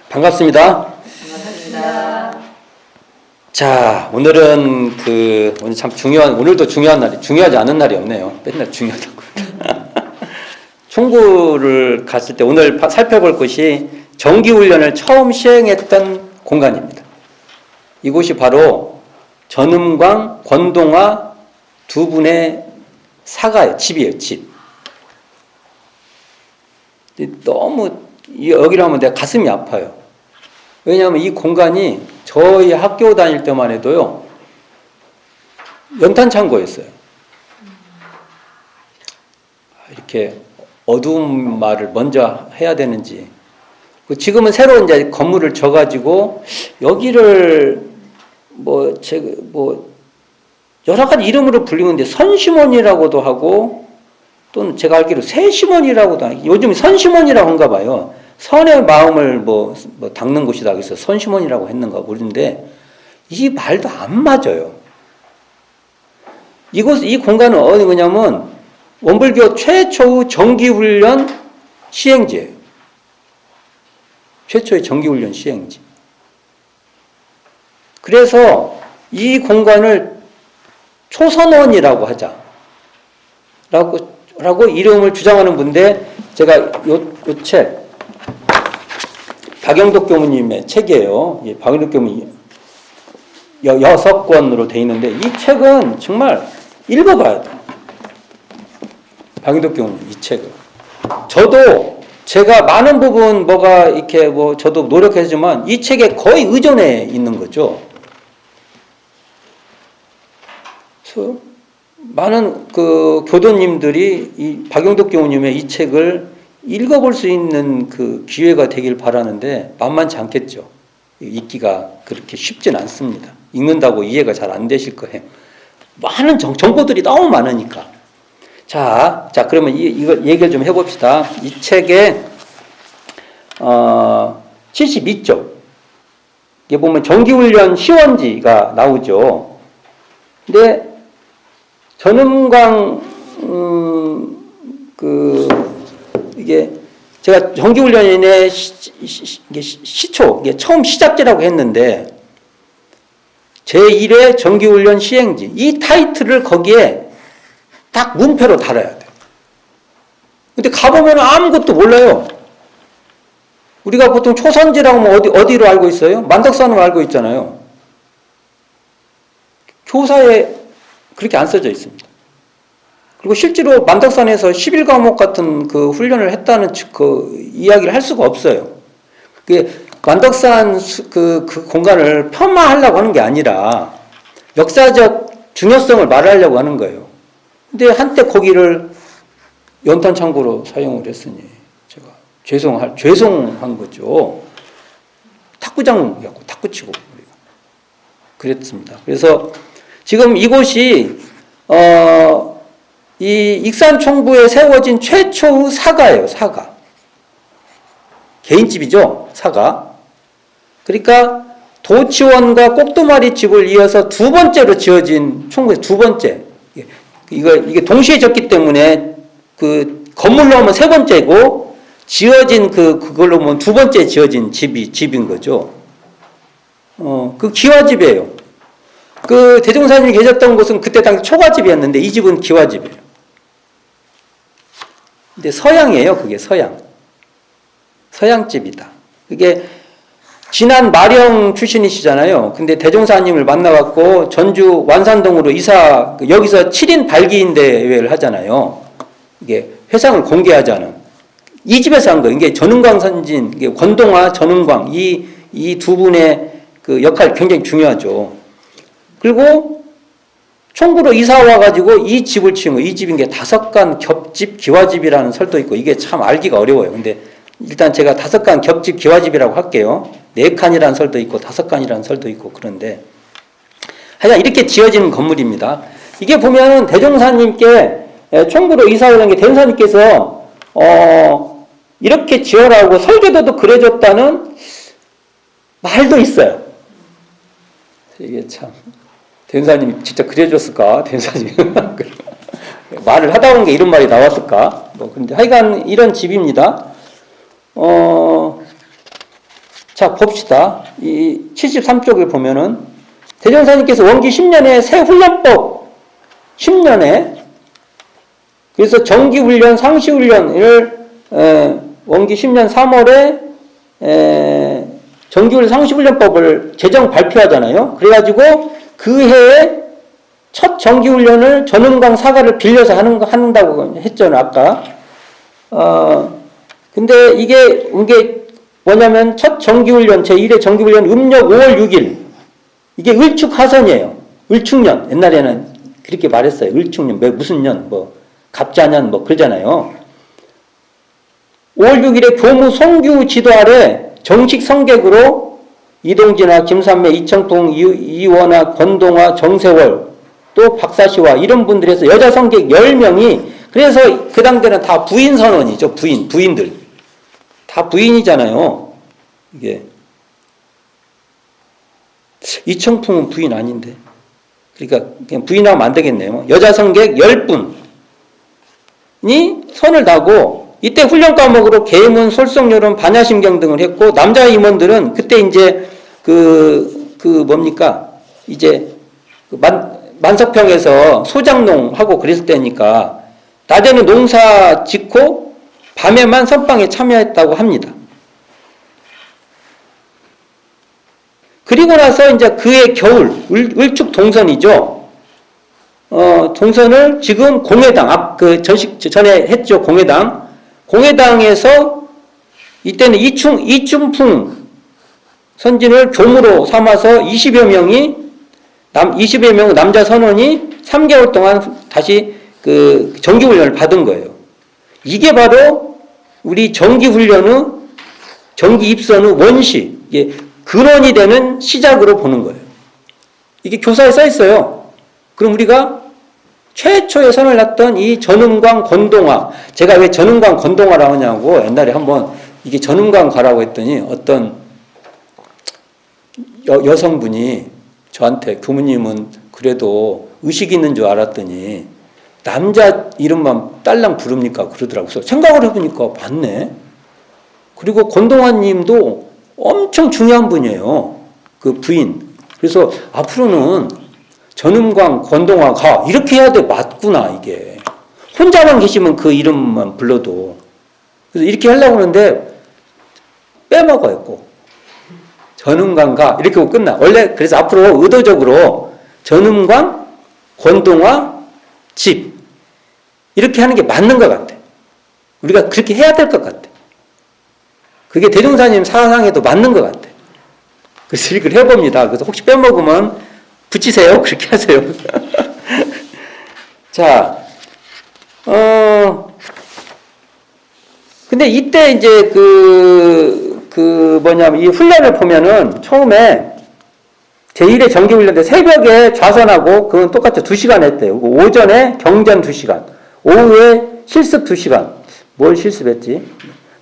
반갑습니다. 반갑습니다. 자, 오늘은 오늘 참 오늘도 중요한 날이, 중요하지 않은 날이 없네요. 맨날 중요하다고. 총구를 갔을 때 오늘 살펴볼 것이 정기훈련을 처음 시행했던 공간입니다. 이곳이 바로 전음광, 권동화 두 분의 사가예요. 집이에요, 집. 너무 여기를 하면 내가 가슴이 아파요. 왜냐하면 이 공간이 저희 학교 다닐 때만 해도요, 연탄창고였어요. 이렇게 어두운 말을 먼저 해야 되는지. 지금은 새로 이제 건물을 져가지고 여기를 여러 가지 이름으로 불리는데 선심원이라고도 하고 또는 제가 알기로 새심원이라고도 하고 요즘 선심원이라고 한가 봐요. 선의 마음을 닦는 곳이다. 그래서 선심원이라고 했는가 모르는데 이 말도 안 맞아요. 이 공간은 어디 뭐냐면 원불교 최초의 정기훈련 시행지예요. 최초의 정기훈련 시행지. 그래서 이 공간을 초선원이라고 하자. 라고 이름을 주장하는 분인데 제가 요 책, 박영덕 교무님의 책이에요. 박영덕 교무님 6권으로 되어 있는데 이 책은 정말 읽어봐야 돼요. 박영덕 교무님 이 책을. 저도 제가 많은 부분 저도 노력했지만 이 책에 거의 의존해 있는 거죠. 그래서 많은 교도님들이 이 박영덕 교무님의 이 책을 읽어볼 수 있는 기회가 되길 바라는데 만만치 않겠죠. 읽기가 그렇게 쉽진 않습니다. 읽는다고 이해가 잘 안 되실 거예요. 많은 정보들이 너무 많으니까. 자 그러면 이걸 얘기를 좀 해봅시다. 이 책에 72쪽 이게 보면 정기훈련 시원지가 나오죠. 근데 전음광 이게 제가 정기훈련의 시초 이게 처음 시작지라고 했는데 제1회 정기훈련 시행지 이 타이틀을 거기에 딱 문패로 달아야 돼요. 근데 가보면 아무것도 몰라요. 우리가 보통 초선지라고 하면 어디로 알고 있어요? 만덕산으로 알고 있잖아요. 교사에 그렇게 안 써져 있습니다. 그리고 실제로 만덕산에서 11과목 같은 훈련을 했다는 이야기를 할 수가 없어요. 그게 만덕산 공간을 폄하하려고 하는 게 아니라 역사적 중요성을 말하려고 하는 거예요. 근데 한때 거기를 연탄창고로 사용을 했으니 제가 죄송한 거죠. 탁구장이었고 탁구치고 우리가 그랬습니다. 그래서 지금 이곳이 이 익산총부에 세워진 최초의 사가예요. 사가. 개인집이죠. 사가. 그러니까 도치원과 꼭두마리 집을 이어서 두 번째로 지어진 총부의 두 번째. 이게 동시에 졌기 때문에 건물로 하면 세 번째고 지어진 그걸로 보면 두 번째 지어진 집인 거죠. 기와집이에요. 대종사님이 계셨던 곳은 그때 당시 초가집이었는데 이 집은 기와집이에요. 근데 서양이에요. 그게 서양집이다. 그게 진안 마령 출신이시잖아요. 근데 대종사님을 만나갖고 전주 완산동으로 여기서 7인 발기인 대회를 하잖아요. 이게 회상을 공개하자는. 이 집에서 한 거예요. 이게 전음광 선진, 이게 권동화, 전음광, 이 두 분의 역할이 굉장히 중요하죠. 그리고 총부로 이사 와가지고 이 집을 지은 거예요. 이 집인 게 5간 겹집 기와집이라는 설도 있고 이게 참 알기가 어려워요. 근데 일단 제가 5간 겹집 기와집이라고 할게요. 4칸이라는 설도 있고 5칸이라는 설도 있고 그런데 하여간 이렇게 지어진 건물입니다. 이게 보면은 대종사님께 총부로 이사 오는 게 대종사님께서 이렇게 지어라고 설계도도 그려줬다는 말도 있어요. 이게 참 대종사님이 직접 그려줬을까? 대종사님 말을 하다 보니 이런 말이 나왔을까? 근데 하여간 이런 집입니다. 자, 봅시다. 이 73쪽을 보면은 대종사님께서 원기 10년에 새 훈련법 10년에 그래서 정기훈련, 상시훈련을 원기 10년 3월에 정기훈련, 상시훈련법을 제정 발표하잖아요. 그래가지고 그 해에 첫 정기훈련을 전음강 사가를 빌려서 한다고 했잖아요, 아까. 근데 이게 뭐냐면 첫 정기훈련, 제1회 정기훈련 음력 5월 6일. 이게 을축하선이에요. 을축년. 옛날에는 그렇게 말했어요. 을축년. 무슨 년, 갑자년, 그러잖아요. 5월 6일에 교무 송규 지도 아래 정식 성객으로 이동진아, 김삼매, 이청풍, 이원아, 권동아, 정세월, 또 박사시와 이런 분들에서 여자 성객 10명이 그래서 그 당대는 다 부인 선언이죠. 부인들. 다 부인이잖아요. 이게. 이청풍은 부인 아닌데. 그러니까 그냥 부인하면 안 되겠네요. 여자 성객 10분이 선을 다고 이때 훈련 과목으로 계문, 솔성요론, 반야심경 등을 했고 남자 임원들은 그때 이제 이제 만석평에서 소장농 하고 그랬을 때니까 낮에는 농사 짓고 밤에만 선방에 참여했다고 합니다. 그리고 나서 이제 그해 겨울 을축 동선이죠. 동선을 지금 공회당 전에 했죠. 공회당에서 이때는 이춘풍 선진을 교무로 삼아서 20여 명의 남자 선원이 3개월 동안 다시 그 정기훈련을 받은 거예요. 이게 바로 우리 정기훈련의 정기 입선 후 원시, 이게 근원이 되는 시작으로 보는 거예요. 이게 교사에 써 있어요. 그럼 우리가 최초에 선을 놨던 이 전음관 권동화, 제가 왜 전음관 권동화라고 하냐고 옛날에 한번 이게 전음관 가라고 했더니 어떤 여성분이 저한테 교무님은 그래도 의식 있는 줄 알았더니 남자 이름만 딸랑 부릅니까? 그러더라고요. 그래서 생각을 해보니까 맞네. 그리고 권동환님도 엄청 중요한 분이에요. 그 부인. 그래서 앞으로는 전음광, 권동화가 이렇게 해야 돼. 맞구나 이게. 혼자만 계시면 그 이름만 불러도. 그래서 이렇게 하려고 하는데 빼먹어요 꼭. 전음광가 이렇게 하고 끝나. 원래 그래서 앞으로 의도적으로 전음광, 권동화, 집 이렇게 하는 게 맞는 것 같아. 우리가 그렇게 해야 될 것 같아. 그게 대종사님 사상에도 맞는 것 같아. 그래서 이걸 해봅니다. 그래서 혹시 빼먹으면 붙이세요. 그렇게 하세요. 자, 근데 이때 이제 이 훈련을 보면은 처음에 제1회 정기훈련 때 새벽에 좌선하고 그건 똑같이 2시간 했대요. 오전에 경전 2시간, 오후에 실습 2시간. 뭘 실습했지?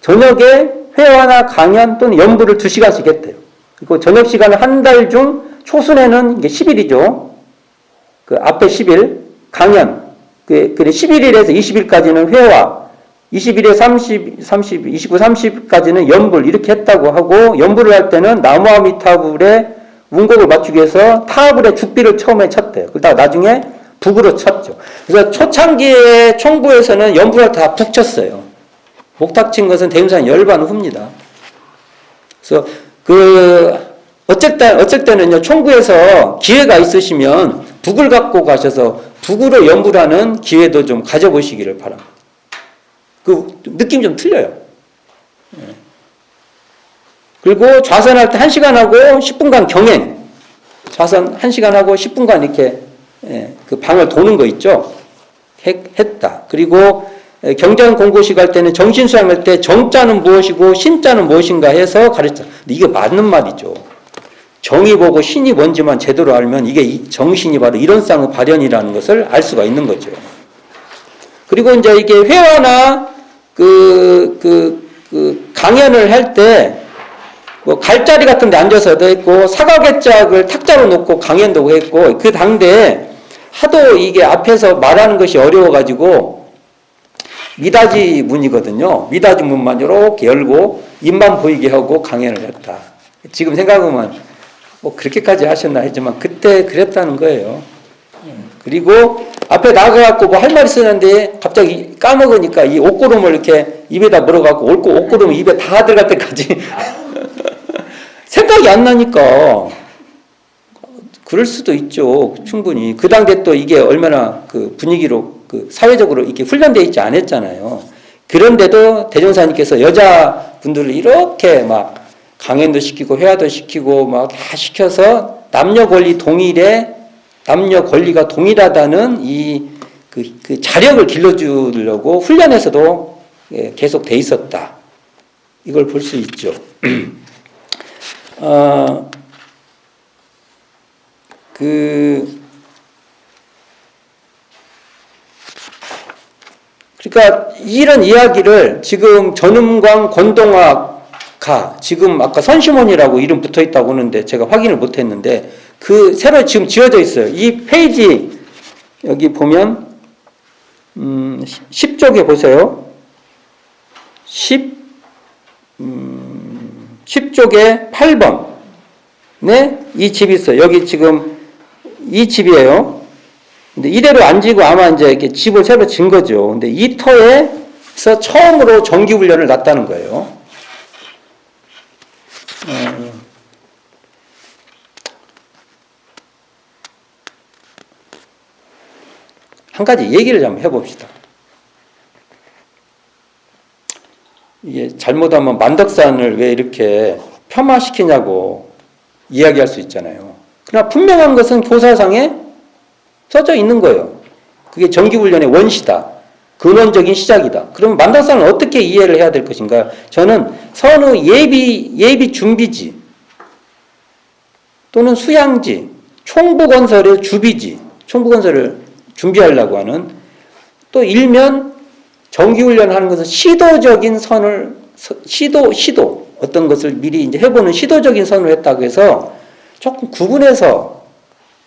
저녁에 회화나 강연 또는 연부를 2시간씩 했대요. 그리고 저녁 시간을 한 달 중 초순에는 이게 10일이죠. 그 앞에 10일 강연. 그래 11일에서 20일까지는 회화, 21에 30, 29, 30까지는 연불 이렇게 했다고 하고 연불을 할 때는 나무와 미타불에 운곡을 맞추기 위해서 타불에 죽비를 처음에 쳤대요. 그러다가 나중에 북으로 쳤죠. 그래서 초창기에 총부에서는 연불을 다 북 쳤어요. 목탁 친 것은 대임산 열반 후입니다. 그래서 어쩔 때는요, 총부에서 기회가 있으시면 북을 갖고 가셔서 북으로 연불하는 기회도 좀 가져보시기를 바랍니다. 그 느낌 좀 틀려요. 그리고 좌선할 때 1시간 하고 10분간 경행. 좌선 1시간 하고 10분간 이렇게 그 방을 도는 거 있죠. 했다. 그리고 경전 공고식 할 때는 정신 수양할 때 정자는 무엇이고 신자는 무엇인가 해서 가르쳐. 근데 이게 맞는 말이죠. 정의 보고 신이 뭔지만 제대로 알면 이게 정신이 바로 이론상의 발현이라는 것을 알 수가 있는 거죠. 그리고 이제 이게 회화나 강연을 할 때 뭐 갈자리 같은 데 앉아서도 했고 사각의짝을 탁자로 놓고 강연도 했고 그 당대에 하도 이게 앞에서 말하는 것이 어려워가지고 미닫이 문이거든요. 미닫이 문만 이렇게 열고 입만 보이게 하고 강연을 했다. 지금 생각하면 뭐 그렇게까지 하셨나 했지만 그때 그랬다는 거예요. 그리고 앞에 나가갖고 뭐 할 말 쓰는데 갑자기 까먹으니까 이 옷고름을 이렇게 입에다 물어갖고 옷고름을 입에 다 들어갈 때까지 생각이 안 나니까 그럴 수도 있죠. 충분히. 그 당대 또 이게 얼마나 그 분위기로 그 사회적으로 이렇게 훈련되어 있지 않았잖아요. 그런데도 대종사님께서 여자분들을 이렇게 막 강연도 시키고 회화도 시키고 막 다 시켜서 남녀 권리가 동일하다는 그 자력을 길러주려고 훈련에서도 계속 돼 있었다. 이걸 볼 수 있죠. 그러니까 이런 이야기를 지금 전음광 권동화가 지금 아까 선심원이라고 이름 붙어 있다고 하는데 제가 확인을 못 했는데 그 새로 지금 지어져 있어요. 이 페이지 여기 보면 10쪽에 보세요. 10쪽에 8번. 네? 이 집이 있어요. 여기 지금 이 집이에요. 근데 이대로 안 지고 아마 이제 이렇게 집을 새로 진 거죠. 근데 이 터에서 처음으로 정기훈련을 놨다는 거예요. 한 가지 얘기를 좀 해봅시다. 이게 잘못하면 만덕산을 왜 이렇게 폄하시키냐고 이야기할 수 있잖아요. 그러나 분명한 것은 교사상에 써져 있는 거예요. 그게 정기훈련의 원시다. 근원적인 시작이다. 그러면 만덕산을 어떻게 이해를 해야 될 것인가? 저는 선후 예비 준비지 또는 수양지, 총부건설의 주비지, 총부건설을 준비하려고 하는 또 일면 정기훈련하는 것은 시도적인 시도 어떤 것을 미리 이제 해보는 시도적인 선을 했다고 해서 조금 구분해서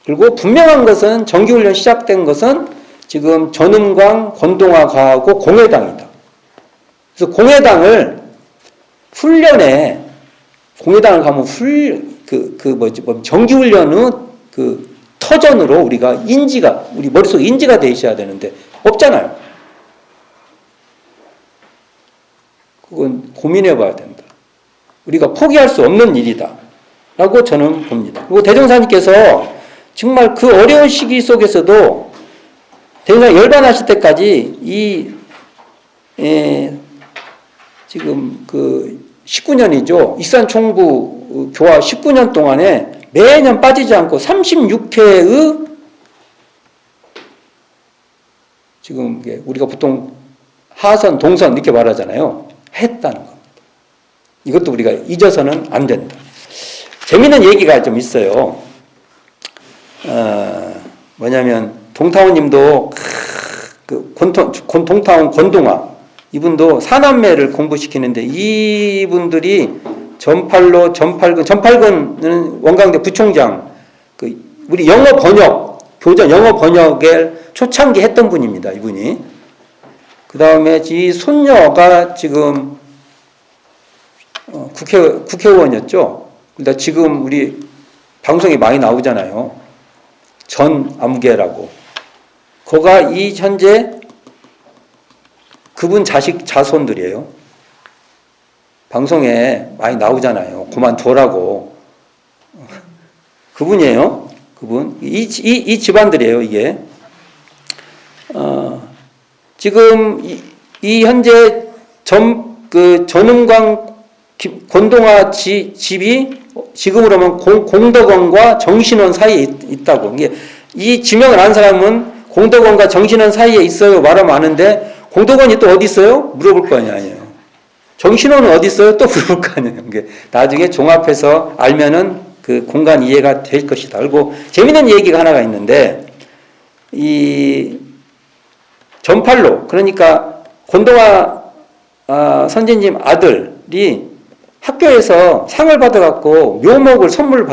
그리고 분명한 것은 정기훈련 시작된 것은 지금 전음광 권동화가하고 공회당이다. 그래서 공회당을 훈련에 공회당을 가면 정기훈련은 그 터전으로 우리가 우리 머릿속에 인지가 돼 있어야 되는데 없잖아요. 그건 고민해 봐야 된다. 우리가 포기할 수 없는 일이다. 라고 저는 봅니다. 그리고 대종사님께서 정말 그 어려운 시기 속에서도 대종사님 열반하실 때까지 지금 그 19년이죠. 익산총부 교화 19년 동안에 매년 빠지지 않고 36회의 지금 우리가 보통 하선, 동선 이렇게 말하잖아요. 했다는 겁니다. 이것도 우리가 잊어서는 안 된다. 재미있는 얘기가 좀 있어요. 뭐냐면 동타원님도 동타원 권동화 이분도 사남매를 공부시키는데 이분들이 전팔근은 원광대 부총장 우리 영어 번역 교전 영어 번역을 초창기 했던 분입니다. 이분이 그 다음에 이 손녀가 지금 국회의원이었죠. 그러니까 지금 우리 방송에 많이 나오잖아요. 전암계라고. 그가 이 현재 그분 자손들이에요. 방송에 많이 나오잖아요. 그만둬라고. 그분이에요. 그분. 이 집안들이에요, 이게. 지금 이 현재 전음광 권동화 집이 지금으로 하면 공덕원과 정신원 사이에 있다고. 이게 이 지명을 안 사람은 공덕원과 정신원 사이에 있어요. 말하면 아는데 공덕원이 또 어디 있어요? 물어볼 거 아니에요. 정신원은 어디 있어요? 또 물어볼 거 아니에요. 이게 나중에 종합해서 알면은 그 공간 이해가 될 것이다. 그리고 재미있는 얘기가 하나가 있는데 이 전팔로 그러니까 권동화 선생님 아들이 학교에서 상을 받아갖고 묘목을 상품으로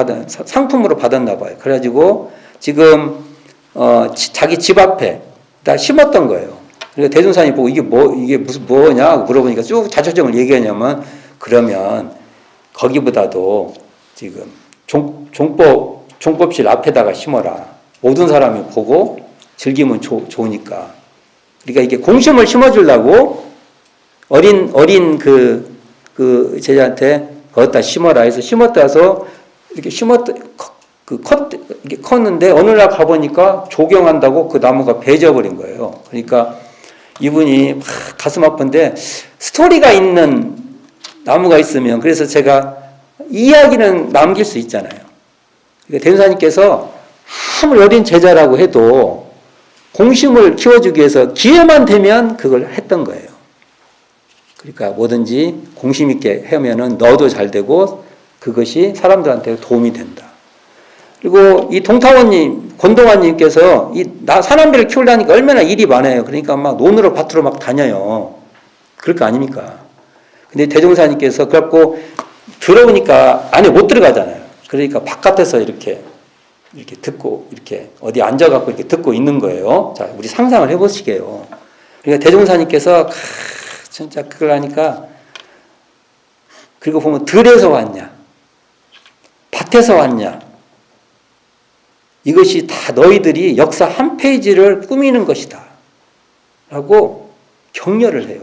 받았나 봐요. 그래가지고 지금 자기 집 앞에 다 심었던 거예요. 그러니까 대종사님이 보고 이게 무슨 뭐냐 물어보니까 쭉 자초점을 얘기하냐면 그러면 거기보다도 지금 종법실 앞에다가 심어라. 모든 사람이 보고 즐기면 좋으니까. 그러니까 이게 공심을 심어주려고 어린 그 제자한테 거기다 심어라 해서 심었다서 이렇게 이게 컸는데 어느 날 가보니까 조경한다고 그 나무가 베져버린 거예요. 그러니까 이분이 막 가슴 아픈데 스토리가 있는 나무가 있으면 그래서 제가 이야기는 남길 수 있잖아요. 그러니까 대운사님께서 아무리 어린 제자라고 해도 공심을 키워주기 위해서 기회만 되면 그걸 했던 거예요. 그러니까 뭐든지 공심 있게 하면은 너도 잘 되고 그것이 사람들한테 도움이 된다. 그리고 이 동타원님, 권동환님께서 사람들을 키우려니까 얼마나 일이 많아요. 그러니까 막 논으로 밭으로 막 다녀요. 그럴 거 아닙니까? 근데 대종사님께서 그래갖고 들어오니까 안에 못 들어가잖아요. 그러니까 바깥에서 이렇게 듣고 이렇게 어디 앉아갖고 이렇게 듣고 있는 거예요. 자, 우리 상상을 해보시게요. 그러니까 대종사님께서 진짜 그걸 하니까 그리고 보면 들에서 왔냐, 밭에서 왔냐. 이것이 다 너희들이 역사 한 페이지를 꾸미는 것이다. 라고 격려를 해요.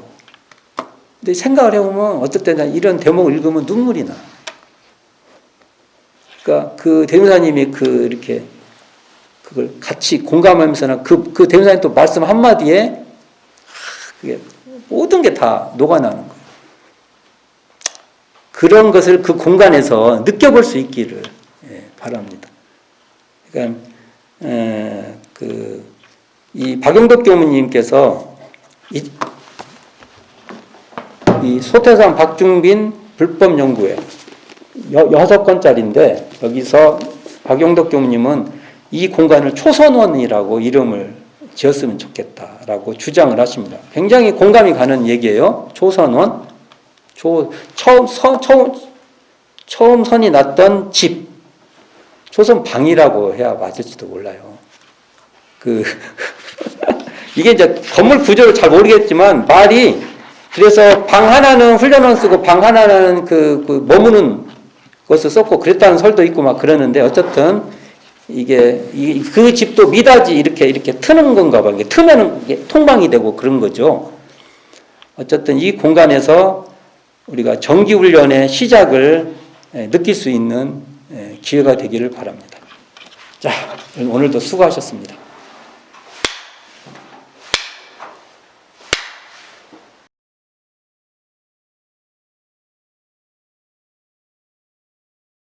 근데 생각을 해보면 어떨 때나 이런 대목을 읽으면 눈물이 나. 그러니까 그 대무사님이 이렇게 그걸 같이 공감하면서는 그 대무사님 또 말씀 한마디에 그게 모든 게 다 녹아나는 거예요. 그런 것을 그 공간에서 느껴볼 수 있기를 바랍니다. 그러니까 이 박용덕 교무님께서 이 소태산 박중빈 불법 연구회 6권짜리인데 여기서 박용덕 교무님은 이 공간을 초선원이라고 이름을 지었으면 좋겠다라고 주장을 하십니다. 굉장히 공감이 가는 얘기예요. 초선원, 처음 선이 났던 집, 초선방이라고 해야 맞을지도 몰라요. 이게 이제 건물 구조를 잘 모르겠지만 말이 그래서 방 하나는 훈련원 쓰고 방 하나는 머무는 것을 썼고 그랬다는 설도 있고 막 그러는데 어쨌든 이게 그 집도 미닫이 이렇게 트는 건가 봐. 이게 트면은 이게 통방이 되고 그런 거죠. 어쨌든 이 공간에서 우리가 정기훈련의 시작을 느낄 수 있는 기회가 되기를 바랍니다. 자, 오늘도 수고하셨습니다.